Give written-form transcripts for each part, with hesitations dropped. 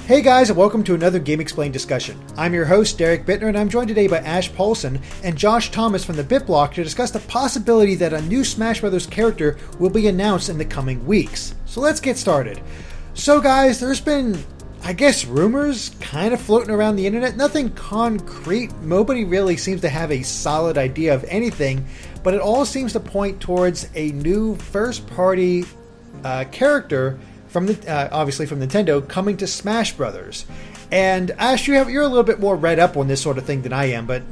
Hey guys, and welcome to another GameXplain discussion. I'm your host, Derek Bittner, and I'm joined today by Ash Paulson and Josh Thomas from the BitBlock to discuss the possibility that a new Smash Bros. Character will be announced in the coming weeks. So let's get started. So guys, there's been, I guess, rumors kind of floating around the internet. Nothing concrete. Nobody really seems to have a solid idea of anything, but it all seems to point towards a new first-party character from the obviously from Nintendo coming to Smash Brothers. And Ash, you're a little bit more read up on this sort of thing than I am, but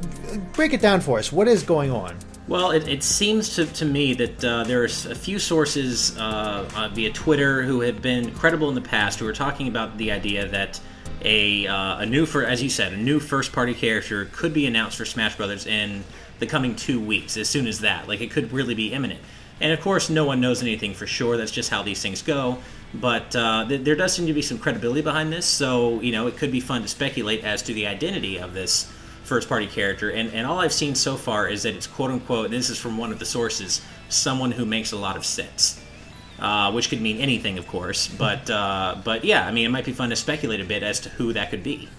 break it down for us. What is going on? Well, it seems to me that there's a few sources via Twitter who have been credible in the past who are talking about the idea that a new first-party character could be announced for Smash Brothers in the coming 2 weeks. As soon as that, like, it could really be imminent. And of course, no one knows anything for sure. That's just how these things go. But there does seem to be some credibility behind this, so it could be fun to speculate as to the identity of this first-party character. And all I've seen so far is that it's quote-unquote, and this is from one of the sources, someone who makes a lot of sense, which could mean anything, of course. But yeah, I mean, it might be fun to speculate a bit as to who that could be.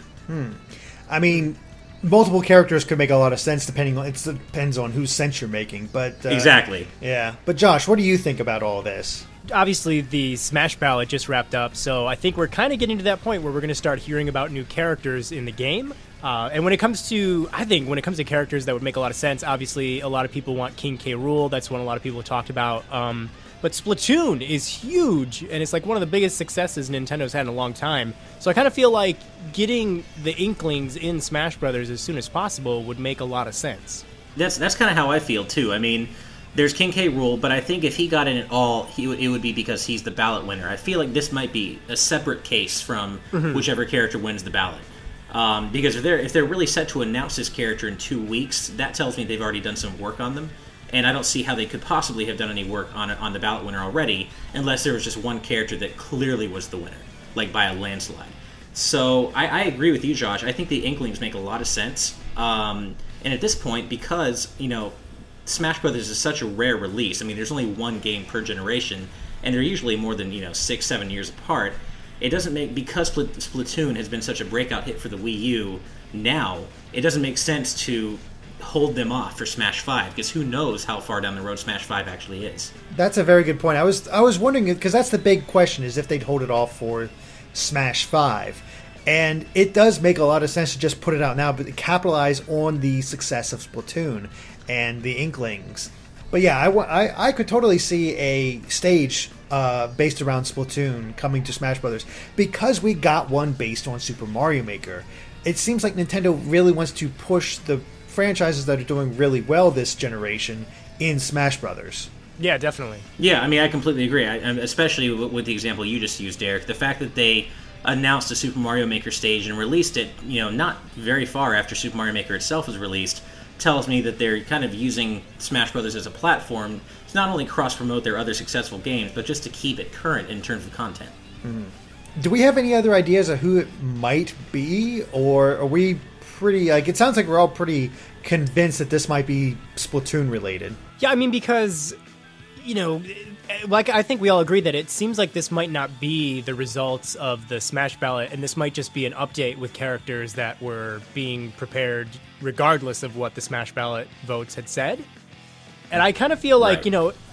I mean, multiple characters could make a lot of sense depends on whose sense you're making. But exactly. Yeah. But Josh, what do you think about all this? Obviously, the Smash ballot just wrapped up, so I think we're kind of getting to that point where we're going to start hearing about new characters in the game. And when it comes to characters that would make a lot of sense, obviously a lot of people want King K. Rool. That's one a lot of people have talked about. But Splatoon is huge, and it's like one of the biggest successes Nintendo's had in a long time. So I kind of feel like getting the Inklings in Smash Brothers as soon as possible would make a lot of sense. That's kind of how I feel too. I mean, there's King K. Rool, but I think if he got in at all, it would be because he's the ballot winner. I feel like this might be a separate case from whichever character wins the ballot. Because if they're really set to announce this character in 2 weeks, that tells me they've already done some work on them. And I don't see how they could possibly have done any work on the ballot winner already, unless there was just one character that clearly was the winner, like by a landslide. So I agree with you, Josh. I think the Inklings make a lot of sense. And at this point, because, Smash Brothers is such a rare release. I mean, there's only one game per generation, and they're usually more than 6-7 years apart. It doesn't make, because Splatoon has been such a breakout hit for the Wii U. Now it doesn't make sense to hold them off for Smash 5, because who knows how far down the road Smash 5 actually is. That's a very good point. I was wondering, because that's the big question, is if they'd hold it off for Smash 5. And it does make a lot of sense to just put it out now, but capitalize on the success of Splatoon and the Inklings. But yeah, I could totally see a stage based around Splatoon coming to Smash Brothers, because we got one based on Super Mario Maker. It seems like Nintendo really wants to push the franchises that are doing really well this generation in Smash Brothers. Yeah, definitely. Yeah, I mean, I completely agree. Especially with the example you just used, Derek. The fact that they announced a Super Mario Maker stage and released it, not very far after Super Mario Maker itself was released, tells me that they're kind of using Smash Brothers as a platform to not only cross-promote their other successful games, but just to keep it current in terms of content. Do we have any other ideas of who it might be, or are we pretty, it sounds like we're all pretty convinced that this might be Splatoon related? Yeah, I mean, because, I think we all agree that it seems like this might not be the results of the Smash ballot, and this might just be an update with characters that were being prepared regardless of what the Smash ballot votes had said. And I kind of feel like,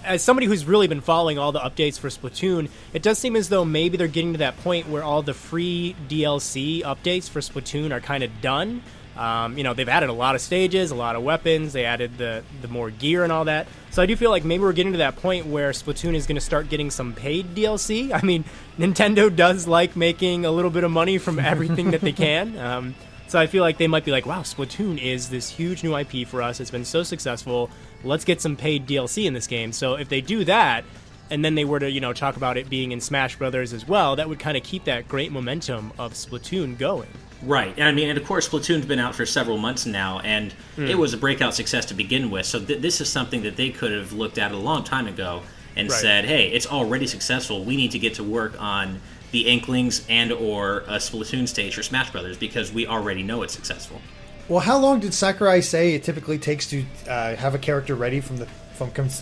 as somebody who's really been following all the updates for Splatoon, it does seem as though maybe they're getting to that point where all the free DLC updates for Splatoon are kind of done. They've added a lot of stages, a lot of weapons, they added the more gear and all that. So I do feel like maybe we're getting to that point where Splatoon is going to start getting some paid DLC. I mean, Nintendo does like making a little bit of money from everything that they can. So I feel like they might be like, wow, Splatoon is this huge new IP for us. It's been so successful. Let's get some paid DLC in this game. So if they do that, and then they were to, talk about it being in Smash Brothers as well, that would kind of keep that great momentum of Splatoon going. Right, and I mean, and of course, Splatoon's been out for several months now, and it was a breakout success to begin with. So this is something that they could have looked at a long time ago and said, "Hey, it's already successful. We need to get to work on the Inklings and/or a Splatoon stage for Smash Brothers because we already know it's successful." Well, how long did Sakurai say it typically takes to have a character ready from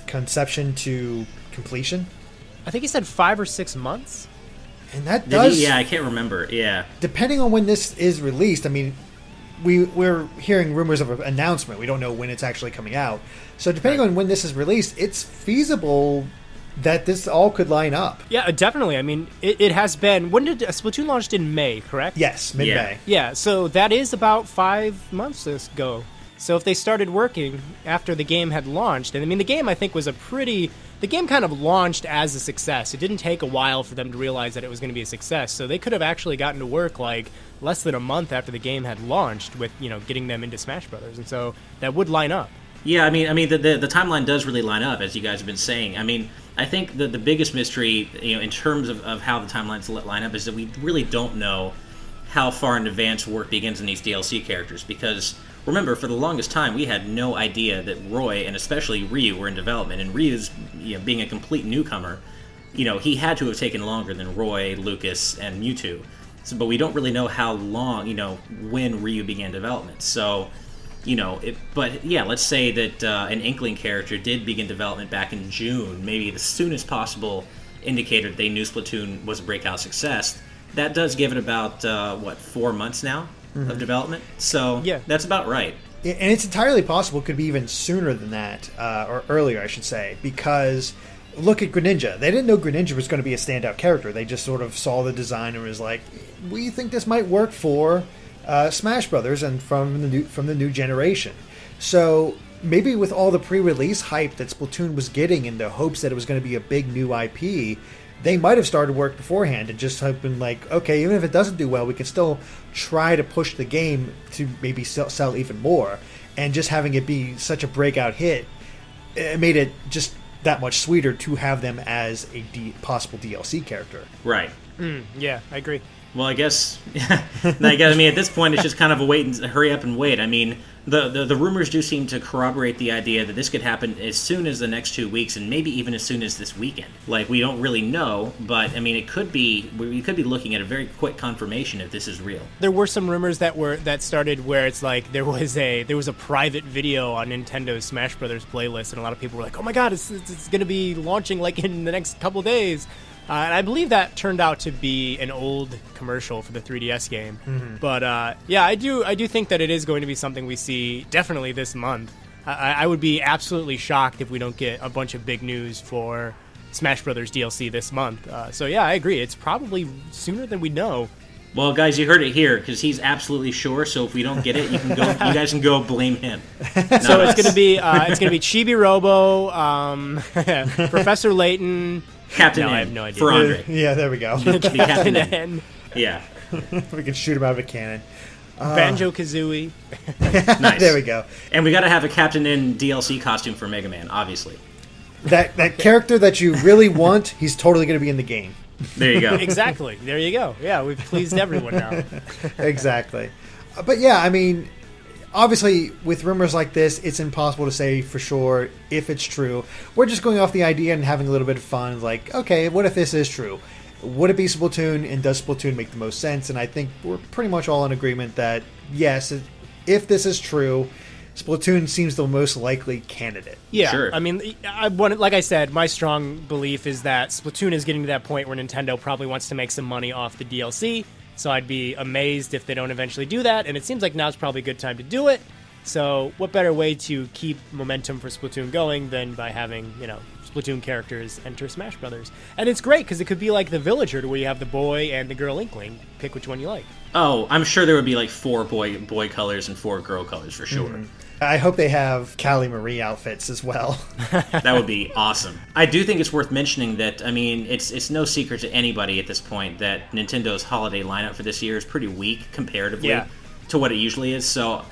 conception to completion? I think he said 5 or 6 months. And that does... Yeah, I can't remember. Yeah. Depending on when this is released, I mean, we're hearing rumors of an announcement. We don't know when it's actually coming out. So depending on when this is released, it's feasible that this all could line up. Yeah, definitely. I mean, it has been... When did Splatoon launched in May, correct? Yes, mid-May. Yeah, so that is about 5 months ago. So if they started working after the game had launched, and I mean, the game I think was the game kind of launched as a success. It didn't take a while for them to realize that it was going to be a success. So they could have actually gotten to work like less than a month after the game had launched with, getting them into Smash Brothers. And so that would line up. Yeah, I mean, the timeline does really line up, as you guys have been saying. I mean, I think the biggest mystery, in terms of how the timelines line up, is that we really don't know how far in advance work begins in these DLC characters. Because remember, for the longest time, we had no idea that Roy and especially Ryu were in development. And Ryu's, being a complete newcomer, he had to have taken longer than Roy, Lucas, and Mewtwo. So, but we don't really know how long, when Ryu began development. So, but yeah, let's say that an Inkling character did begin development back in June, maybe the soonest possible indicator that they knew Splatoon was a breakout success. That does give it about, 4 months now of development? So yeah, that's about right. And it's entirely possible it could be even sooner than that, or earlier, I should say, because look at Greninja. They didn't know Greninja was going to be a standout character. They just sort of saw the design and was like, we think this might work for Smash Brothers and from the new generation. So maybe with all the pre-release hype that Splatoon was getting in the hopes that it was going to be a big new IP, they might have started work beforehand and just hoping like, okay, even if it doesn't do well, we can still try to push the game to maybe sell even more. And just having it be such a breakout hit, it made it just that much sweeter to have them as a possible DLC character. Right. Yeah, I agree. Well, I guess, at this point, it's just kind of hurry up and wait. I mean, the rumors do seem to corroborate the idea that this could happen as soon as the next 2 weeks, and maybe even as soon as this weekend. Like, we don't really know, but I mean, we could be looking at a very quick confirmation if this is real. There were some rumors that started where it's like there was a private video on Nintendo's Smash Brothers playlist, and a lot of people were like, "Oh my God, it's going to be launching like in the next couple days." And I believe that turned out to be an old commercial for the 3DS game. Mm-hmm. But yeah, I do think that it is going to be something we see definitely this month. I would be absolutely shocked if we don't get a bunch of big news for Smash Brothers DLC this month. So yeah, I agree. It's probably sooner than we know. Well, guys, you heard it here because he's absolutely sure. So if we don't get it, you guys can go blame him. So it's going to be Chibi Robo, Professor Layton. Captain N. I have no idea. For Andre. Yeah, there we go. Captain N. Yeah. We can shoot him out of a cannon. Banjo-Kazooie. Nice. There we go. And we got to have a Captain N DLC costume for Mega Man, obviously. That character that you really want, he's totally going to be in the game. There you go. Exactly. There you go. Yeah, we've pleased everyone now. Exactly. But yeah, I mean, obviously, with rumors like this, it's impossible to say for sure if it's true. We're just going off the idea and having a little bit of fun. Like, okay, what if this is true? Would it be Splatoon, and does Splatoon make the most sense? And I think we're pretty much all in agreement that, yes, if this is true, Splatoon seems the most likely candidate. Yeah, sure. I mean, like I said, my strong belief is that Splatoon is getting to that point where Nintendo probably wants to make some money off the DLC. So I'd be amazed if they don't eventually do that, and it seems like now's probably a good time to do it. So what better way to keep momentum for Splatoon going than by having, Splatoon characters enter Smash Brothers? And it's great because it could be like the Villager, where you have the boy and the girl Inkling. Pick which one you like. Oh, I'm sure there would be like 4 boy colors and 4 girl colors for sure. Mm-hmm. I hope they have Callie Marie outfits as well. That would be awesome. I do think it's worth mentioning that, I mean, it's no secret to anybody at this point that Nintendo's holiday lineup for this year is pretty weak comparatively to what it usually is. So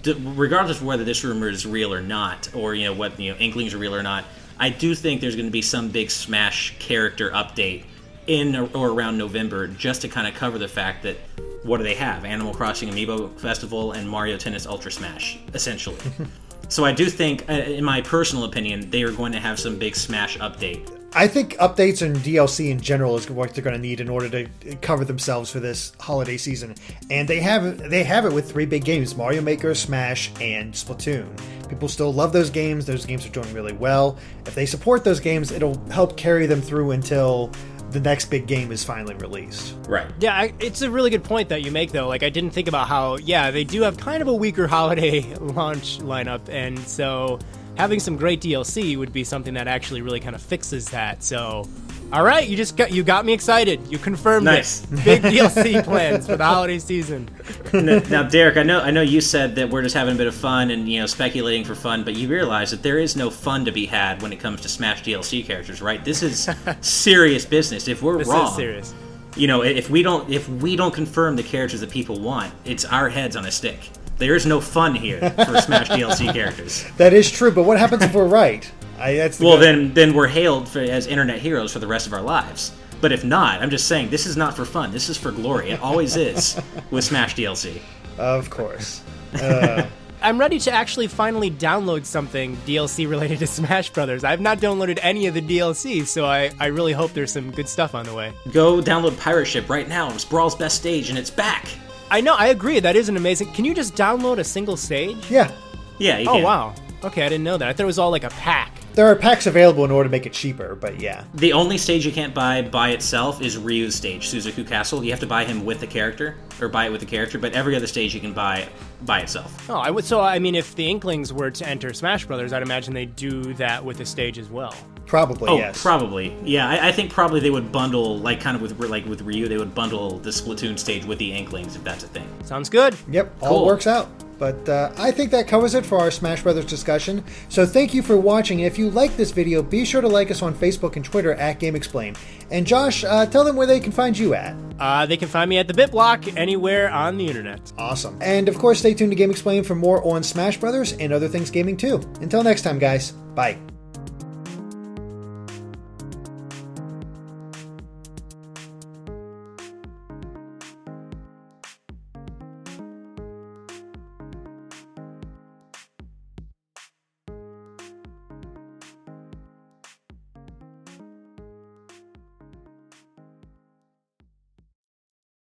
regardless of whether this rumor is real or not, or what Inklings are real or not, I do think there's going to be some big Smash character update in or around November, just to kind of cover the fact that what do they have? Animal Crossing Amiibo Festival and Mario Tennis Ultra Smash, essentially. So I do think, in my personal opinion, they are going to have some big Smash update. I think updates and DLC in general is what they're going to need in order to cover themselves for this holiday season. And they have it with 3 big games, Mario Maker, Smash, and Splatoon. People still love those games. Those games are doing really well. If they support those games, it'll help carry them through until the next big game is finally released. Right. Yeah, it's a really good point that you make, though. Like, I didn't think about how, yeah, they do have kind of a weaker holiday launch lineup, and so having some great DLC would be something that actually really kind of fixes that. So, all right, you got me excited. You confirmed Nice. it. Big DLC plans for the holiday season. Now, Derek, I know you said that we're just having a bit of fun and speculating for fun, but you realize that there is no fun to be had when it comes to Smash DLC characters, right? This is serious business. If we're wrong, This is serious. If we don't confirm the characters that people want, it's our heads on a stick. There is no fun here for Smash DLC characters. That is true, but what happens if we're right? Then we're hailed as internet heroes for the rest of our lives. But if not, I'm just saying, this is not for fun. This is for glory. It always is with Smash DLC. Of course. I'm ready to actually finally download something DLC related to Smash Brothers. I've not downloaded any of the DLC, so I really hope there's some good stuff on the way. Go download Pirate Ship right now. It's Brawl's best stage, and it's back. I know, I agree. That is an amazing... Can you just download a single stage? Yeah. Yeah, you Oh, can. wow. Okay, I didn't know that. I thought it was all like a pack. There are packs available in order to make it cheaper, but yeah. The only stage you can't buy by itself is Ryu's stage, Suzaku Castle. You have to buy him with the character, or buy it with the character, but every other stage you can buy by itself. Oh, I would. So, I mean, if the Inklings were to enter Smash Brothers, I'd imagine they'd do that with the stage as well. Probably, Oh, yes. probably. Yeah, I think probably they would bundle, like kind of with Ryu, they would bundle the Splatoon stage with the Inklings, if that's a thing. Sounds good. Yep, all Cool. works out. But I think that covers it for our Smash Brothers discussion. So thank you for watching. If you like this video, be sure to like us on Facebook and Twitter at GameXplain. And Josh, tell them where they can find you at. They can find me at the BitBlock anywhere on the internet. Awesome. And of course, stay tuned to GameXplain for more on Smash Brothers and other things gaming too. Until next time, guys. Bye.